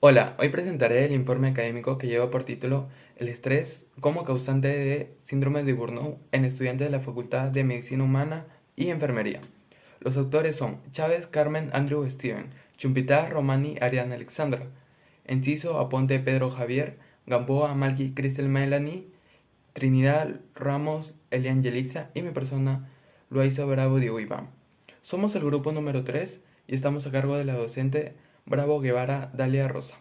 Hola, hoy presentaré el informe académico que lleva por título El estrés como causante de síndrome de Burnout en estudiantes de la Facultad de Medicina Humana y Enfermería. Los autores son Chávez, Carmen, Andrew, Steven, Chumpitá, Romani, Ariana, Alexandra, Enciso, Aponte, Pedro, Javier, Gamboa, Malky, Cristel, Melanie, Trinidad, Ramos, Elian, Yelixa y mi persona, Loaiza Bravo, Diego Iván. Somos el grupo número 3 y estamos a cargo de la docente Bravo Guevara Dalia Rosa.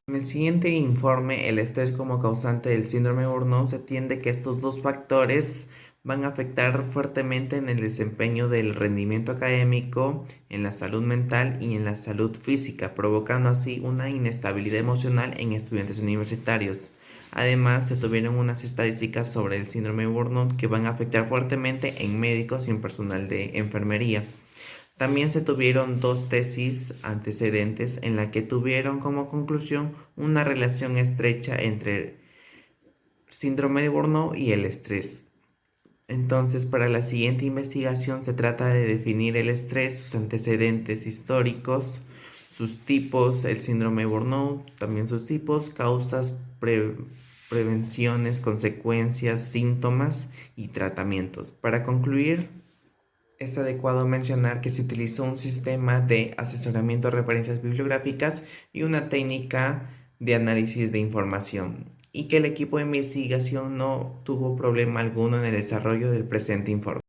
En el siguiente informe, el estrés como causante del síndrome de Burnout, se atiende que estos dos factores van a afectar fuertemente en el desempeño del rendimiento académico, en la salud mental y en la salud física, provocando así una inestabilidad emocional en estudiantes universitarios. Además, se tuvieron unas estadísticas sobre el síndrome de Burnout que van a afectar fuertemente en médicos y en personal de enfermería. También se tuvieron dos tesis antecedentes en la que tuvieron como conclusión una relación estrecha entre el síndrome de Burnout y el estrés. Entonces, para la siguiente investigación se trata de definir el estrés, sus antecedentes históricos, sus tipos, el síndrome de Burnout, también sus tipos, causas, prevenciones, consecuencias, síntomas y tratamientos. Para concluir, es adecuado mencionar que se utilizó un sistema de asesoramiento de referencias bibliográficas y una técnica de análisis de información, y que el equipo de investigación no tuvo problema alguno en el desarrollo del presente informe.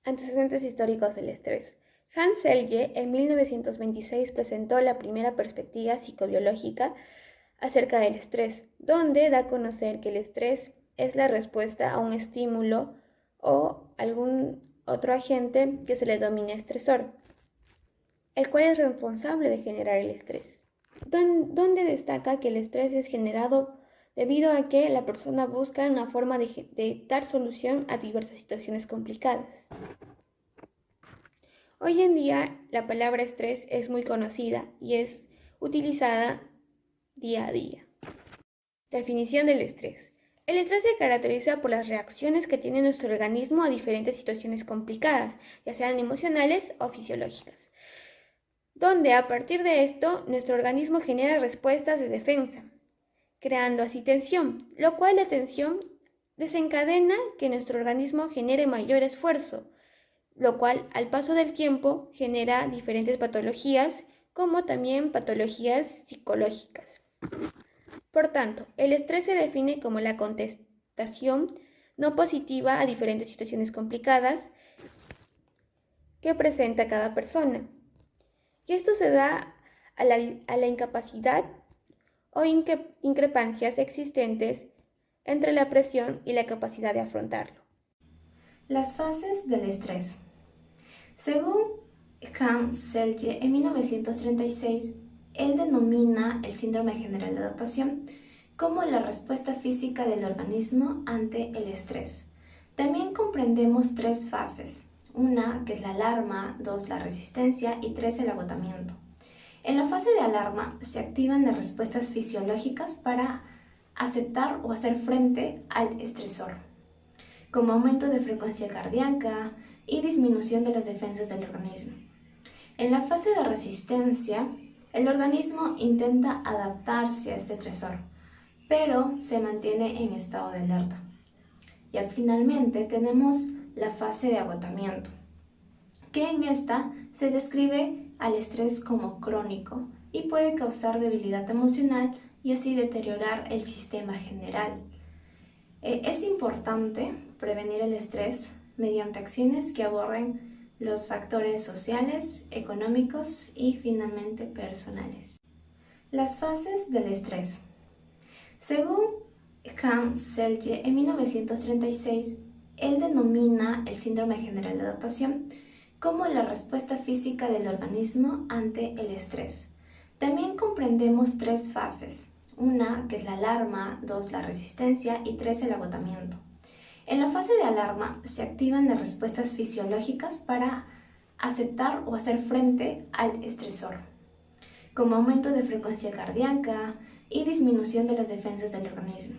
Antecedentes históricos del estrés. Hans Selye en 1926 presentó la primera perspectiva psicobiológica acerca del estrés, donde da a conocer que el estrés es la respuesta a un estímulo o algún otro agente que se le denomina estresor, el cual es responsable de generar el estrés. Donde destaca que el estrés es generado debido a que la persona busca una forma de dar solución a diversas situaciones complicadas. Hoy en día la palabra estrés es muy conocida y es utilizada día a día. Definición del estrés. El estrés se caracteriza por las reacciones que tiene nuestro organismo a diferentes situaciones complicadas, ya sean emocionales o fisiológicas, donde a partir de esto nuestro organismo genera respuestas de defensa, creando así tensión, lo cual la tensión desencadena que nuestro organismo genere mayor esfuerzo, lo cual al paso del tiempo genera diferentes patologías, como también patologías psicológicas. Por tanto, el estrés se define como la contestación no positiva a diferentes situaciones complicadas que presenta cada persona. Y esto se da a la incapacidad o increpancias existentes entre la presión y la capacidad de afrontarlo. Las fases del estrés. Según Hans Selye, en 1936, él denomina el síndrome general de adaptación como la respuesta física del organismo ante el estrés. También comprendemos tres fases: una, que es la alarma; dos, la resistencia; y tres, el agotamiento. En la fase de alarma se activan las respuestas fisiológicas para aceptar o hacer frente al estresor, como aumento de frecuencia cardíaca y disminución de las defensas del organismo. En la fase de resistencia, el organismo intenta adaptarse a este estresor, pero se mantiene en estado de alerta. Y finalmente tenemos la fase de agotamiento, que en esta se describe al estrés como crónico y puede causar debilidad emocional y así deteriorar el sistema general. Es importante prevenir el estrés mediante acciones que aborden los factores sociales, económicos y finalmente personales. Las fases del estrés. Según Hans Selye, en 1936, él denomina el síndrome general de adaptación como la respuesta física del organismo ante el estrés. También comprendemos tres fases: una, que es la alarma; dos, la resistencia; y tres, el agotamiento. En la fase de alarma se activan las respuestas fisiológicas para aceptar o hacer frente al estresor, como aumento de frecuencia cardíaca y disminución de las defensas del organismo.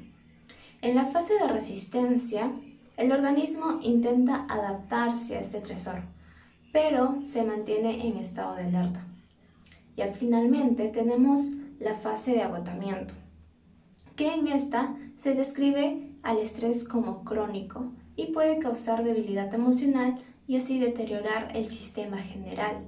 En la fase de resistencia, el organismo intenta adaptarse a este estresor, pero se mantiene en estado de alerta. Y finalmente tenemos la fase de agotamiento, que en esta se describe al estrés como crónico y puede causar debilidad emocional y así deteriorar el sistema general.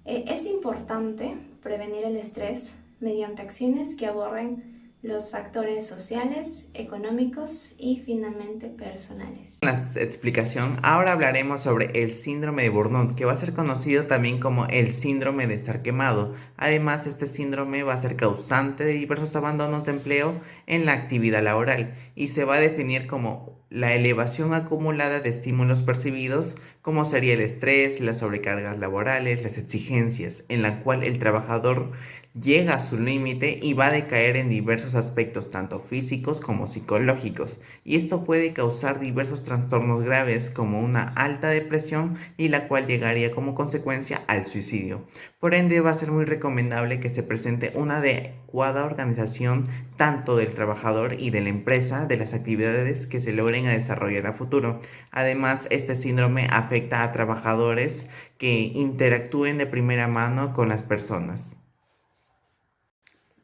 Es importante prevenir el estrés mediante acciones que aborden los factores sociales, económicos y finalmente personales. La explicación, ahora hablaremos sobre el síndrome de Burnout, que va a ser conocido también como el síndrome de estar quemado. Además, este síndrome va a ser causante de diversos abandonos de empleo en la actividad laboral y se va a definir como la elevación acumulada de estímulos percibidos, como sería el estrés, las sobrecargas laborales, las exigencias, en la cual el trabajador llega a su límite y va a decaer en diversos aspectos, tanto físicos como psicológicos, y esto puede causar diversos trastornos graves como una alta depresión y la cual llegaría como consecuencia al suicidio. Por ende, va a ser muy recomendable que se presente una adecuada organización tanto del trabajador y de la empresa de las actividades que se logren a desarrollar a futuro. Además, este síndrome afecta a trabajadores que interactúen de primera mano con las personas.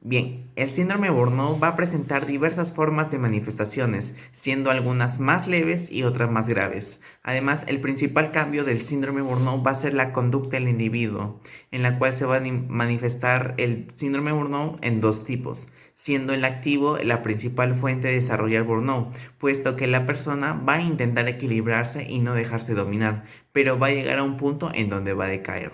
Bien, el síndrome de Burnout va a presentar diversas formas de manifestaciones, siendo algunas más leves y otras más graves. Además, el principal cambio del síndrome de Burnout va a ser la conducta del individuo, en la cual se va a manifestar el síndrome de Burnout en dos tipos, siendo el activo la principal fuente de desarrollar Burnout, puesto que la persona va a intentar equilibrarse y no dejarse dominar, pero va a llegar a un punto en donde va a decaer.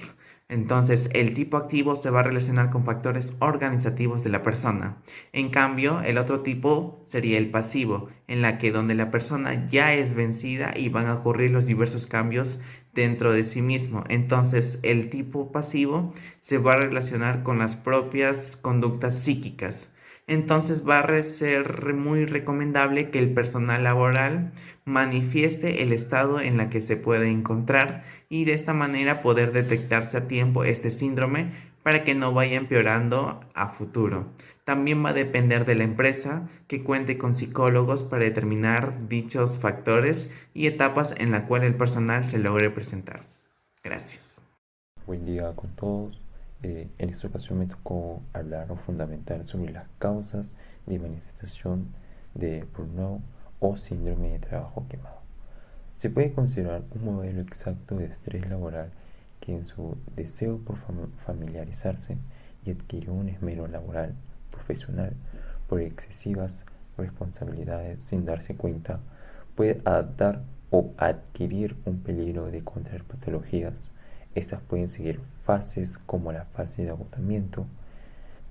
Entonces, el tipo activo se va a relacionar con factores organizativos de la persona. En cambio, el otro tipo sería el pasivo, en la que donde la persona ya es vencida y van a ocurrir los diversos cambios dentro de sí mismo. Entonces, el tipo pasivo se va a relacionar con las propias conductas psíquicas. Entonces, va a ser muy recomendable que el personal laboral manifieste el estado en la que se puede encontrar y de esta manera poder detectarse a tiempo este síndrome para que no vaya empeorando a futuro. También va a depender de la empresa que cuente con psicólogos para determinar dichos factores y etapas en la cual el personal se logre presentar. Gracias. Buen día con todos. En esta ocasión me tocó hablar o fundamentar sobre las causas de manifestación de burnout o síndrome de trabajo quemado. Se puede considerar un modelo exacto de estrés laboral que en su deseo por familiarizarse y adquirir un esmero laboral profesional por excesivas responsabilidades sin darse cuenta, puede adaptar o adquirir un peligro de contraer patologías. Estas pueden seguir fases como la fase de agotamiento,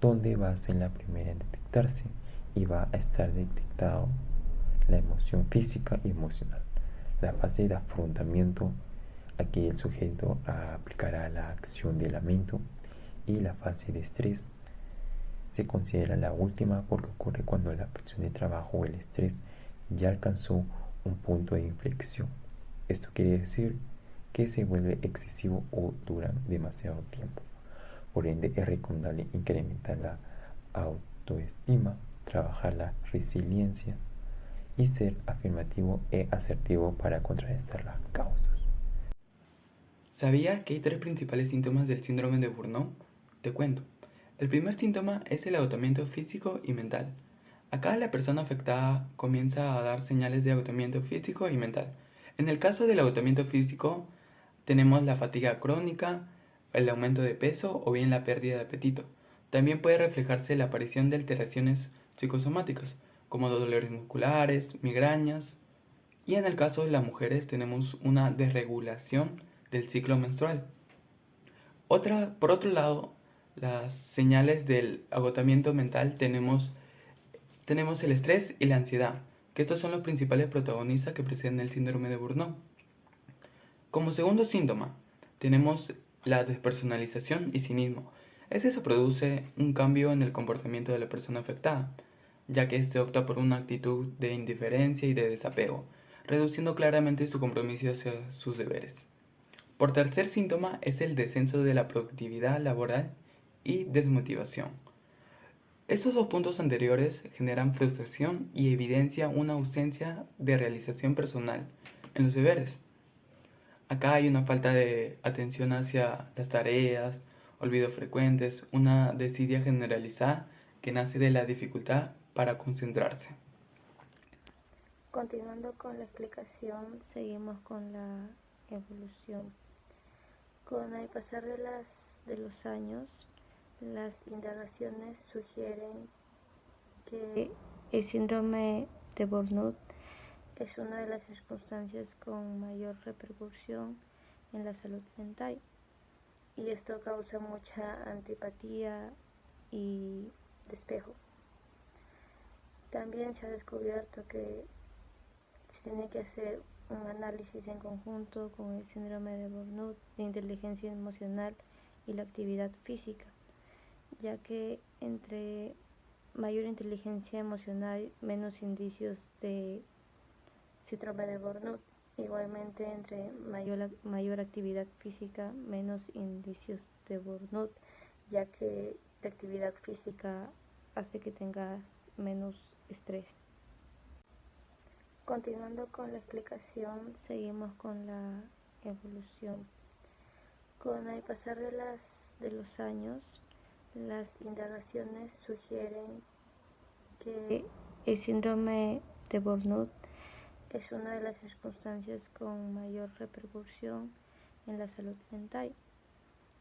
donde va a ser la primera en detectarse y va a estar detectado la emoción física y emocional. La fase de afrontamiento, aquí el sujeto aplicará la acción de lamento, y la fase de estrés se considera la última porque ocurre cuando la presión de trabajo o el estrés ya alcanzó un punto de inflexión. Esto quiere decir que se vuelve excesivo o dura demasiado tiempo. Por ende, es recomendable incrementar la autoestima, trabajar la resiliencia y ser afirmativo e asertivo para contrarrestar las causas. ¿Sabías que hay tres principales síntomas del síndrome de Burnout? Te cuento. El primer síntoma es el agotamiento físico y mental. Acá la persona afectada comienza a dar señales de agotamiento físico y mental. En el caso del agotamiento físico, tenemos la fatiga crónica, el aumento de peso o bien la pérdida de apetito. También puede reflejarse la aparición de alteraciones psicosomáticas, como dolores musculares, migrañas. Y en el caso de las mujeres tenemos una desregulación del ciclo menstrual. Por otro lado, las señales del agotamiento mental tenemos el estrés y la ansiedad, que estos son los principales protagonistas que presenten el síndrome de Burnout. Como segundo síntoma, tenemos la despersonalización y cinismo. Se produce un cambio en el comportamiento de la persona afectada, ya que éste opta por una actitud de indiferencia y de desapego, reduciendo claramente su compromiso hacia sus deberes. Por tercer síntoma es el descenso de la productividad laboral y desmotivación. Estos dos puntos anteriores generan frustración y evidencia una ausencia de realización personal en los deberes. Acá hay una falta de atención hacia las tareas olvidos frecuentes, una desidia generalizada que nace de la dificultad para concentrarse. Continuando con la explicación, seguimos con la evolución. Con el pasar de los años, las indagaciones sugieren que el síndrome de Burnout es una de las circunstancias con mayor repercusión en la salud mental, y esto causa mucha antipatía y despejo. También se ha descubierto que se tiene que hacer un análisis en conjunto con el síndrome de Burnout, de inteligencia emocional y la actividad física, ya que entre mayor inteligencia emocional, menos indicios de síndrome de Burnout. Igualmente, entre mayor actividad física, menos indicios de Burnout, ya que la actividad física hace que tengas menos estrés. Continuando con la explicación, seguimos con la evolución. Con el pasar de los años, las indagaciones sugieren que el síndrome de Burnout es una de las circunstancias con mayor repercusión en la salud mental,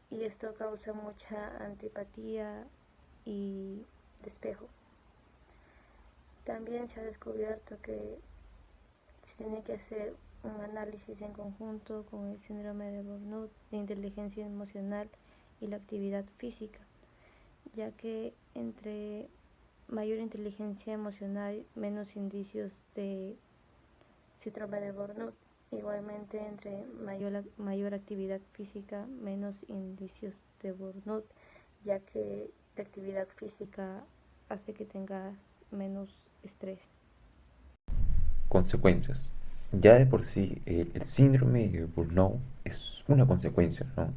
y esto causa mucha antipatía y despejo. También se ha descubierto que se tiene que hacer un análisis en conjunto con el síndrome de Burnout, de inteligencia emocional y la actividad física, ya que entre mayor inteligencia emocional, menos indicios de síndrome de Burnout. Igualmente, entre mayor actividad física, menos indicios de Burnout, ya que la actividad física hace que tengas menos estrés. Consecuencias. Ya de por sí, el síndrome de Burnout es una consecuencia, ¿no?,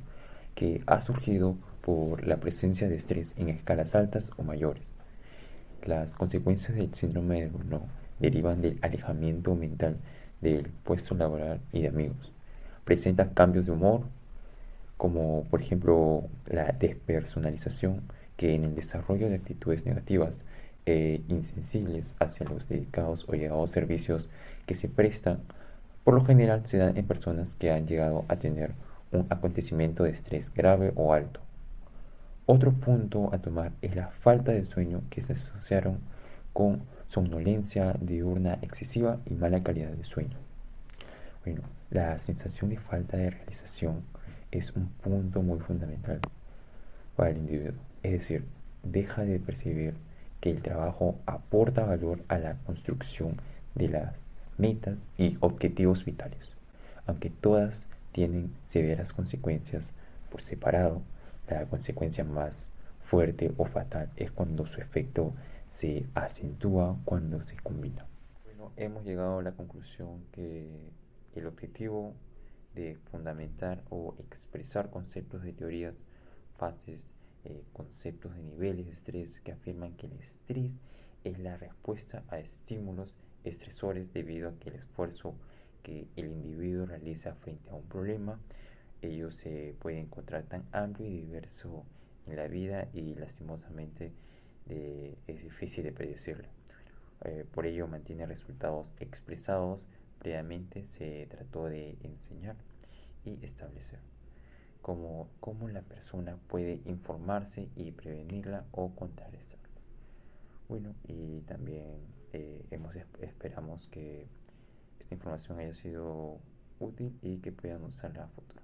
que ha surgido por la presencia de estrés en escalas altas o mayores. Las consecuencias del síndrome de Burnout derivan del alejamiento mental del puesto laboral y de amigos. Presentan cambios de humor, como por ejemplo la despersonalización, que en el desarrollo de actitudes negativas e insensibles hacia los dedicados o llegados servicios que se prestan, por lo general se dan en personas que han llegado a tener un acontecimiento de estrés grave o alto. Otro punto a tomar es la falta de sueño, que se asociaron con somnolencia diurna excesiva y mala calidad de sueño. Bueno, la sensación de falta de realización es un punto muy fundamental para el individuo. Es decir, deja de percibir que el trabajo aporta valor a la construcción de las metas y objetivos vitales, aunque todas tienen severas consecuencias por separado. La consecuencia más fuerte o fatal es cuando su efecto se acentúa cuando se combina. Bueno, hemos llegado a la conclusión que el objetivo de fundamentar o expresar conceptos de teorías, fases, conceptos de niveles de estrés que afirman que el estrés es la respuesta a estímulos estresores debido a que el esfuerzo que el individuo realiza frente a un problema, ello se puede encontrar tan amplio y diverso en la vida y lastimosamente es difícil de predecirlo. Por ello mantiene resultados expresados previamente. Se trató de enseñar y establecer cómo la persona puede informarse y prevenirla o contrarrestarla. Bueno, y también esperamos que esta información haya sido útil y que puedan usarla a futuro.